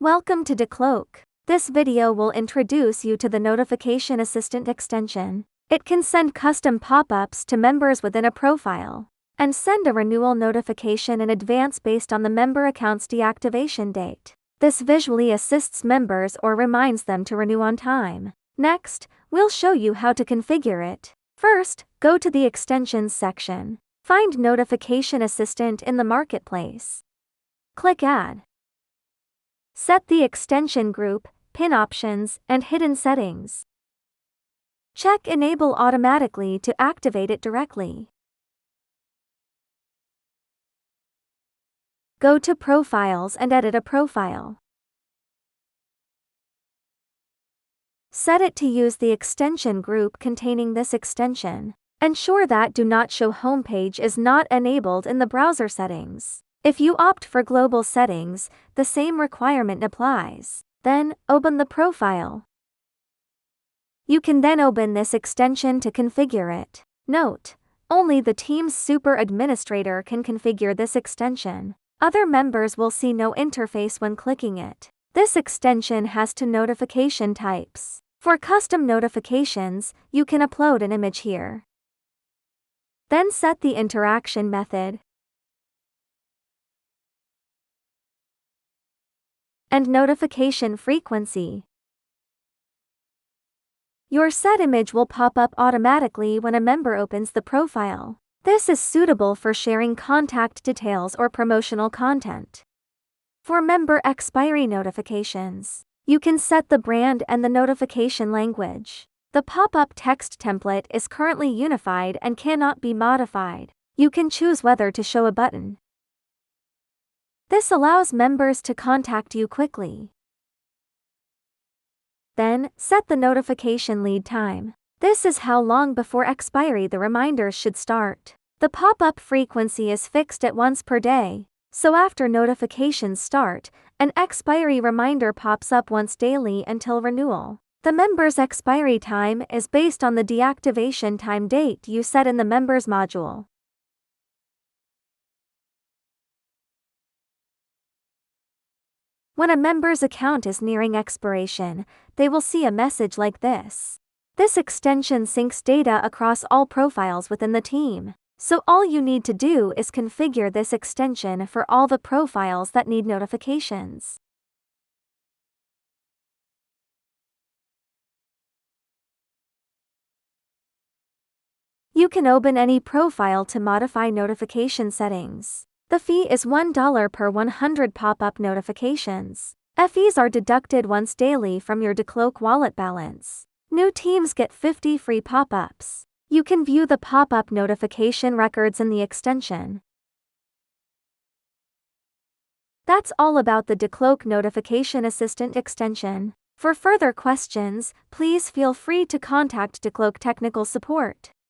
Welcome to DICloak. This video will introduce you to the Notification Assistant extension. It can send custom pop-ups to members within a profile, and send a renewal notification in advance based on the member account's deactivation date. This visually assists members or reminds them to renew on time. Next, we'll show you how to configure it. First, go to the Extensions section. Find Notification Assistant in the Marketplace. Click Add. Set the extension group, pin options, and hidden settings. Check Enable automatically to activate it directly. Go to Profiles and edit a profile. Set it to use the extension group containing this extension. Ensure that Do Not Show Homepage is not enabled in the browser settings. If you opt for global settings, the same requirement applies. Then, open the profile. You can then open this extension to configure it. Note: only the team's super administrator can configure this extension. Other members will see no interface when clicking it. This extension has two notification types. For custom notifications, you can upload an image here. Then set the interaction method and notification frequency. Your set image will pop up automatically when a member opens the profile. This is suitable for sharing contact details or promotional content. For member expiry notifications, you can set the brand and the notification language. The pop-up text template is currently unified and cannot be modified. You can choose whether to show a button. This allows members to contact you quickly. Then, set the notification lead time. This is how long before expiry the reminders should start. The pop-up frequency is fixed at once per day, so after notifications start, an expiry reminder pops up once daily until renewal. The member's expiry time is based on the deactivation time date you set in the Members module. When a member's account is nearing expiration, they will see a message like this. This extension syncs data across all profiles within the team, so all you need to do is configure this extension for all the profiles that need notifications. You can open any profile to modify notification settings. The fee is $1 per 100 pop-up notifications. Fees are deducted once daily from your DICloak wallet balance. New teams get 50 free pop-ups. You can view the pop-up notification records in the extension. That's all about the DICloak Notification Assistant extension. For further questions, please feel free to contact DICloak technical support.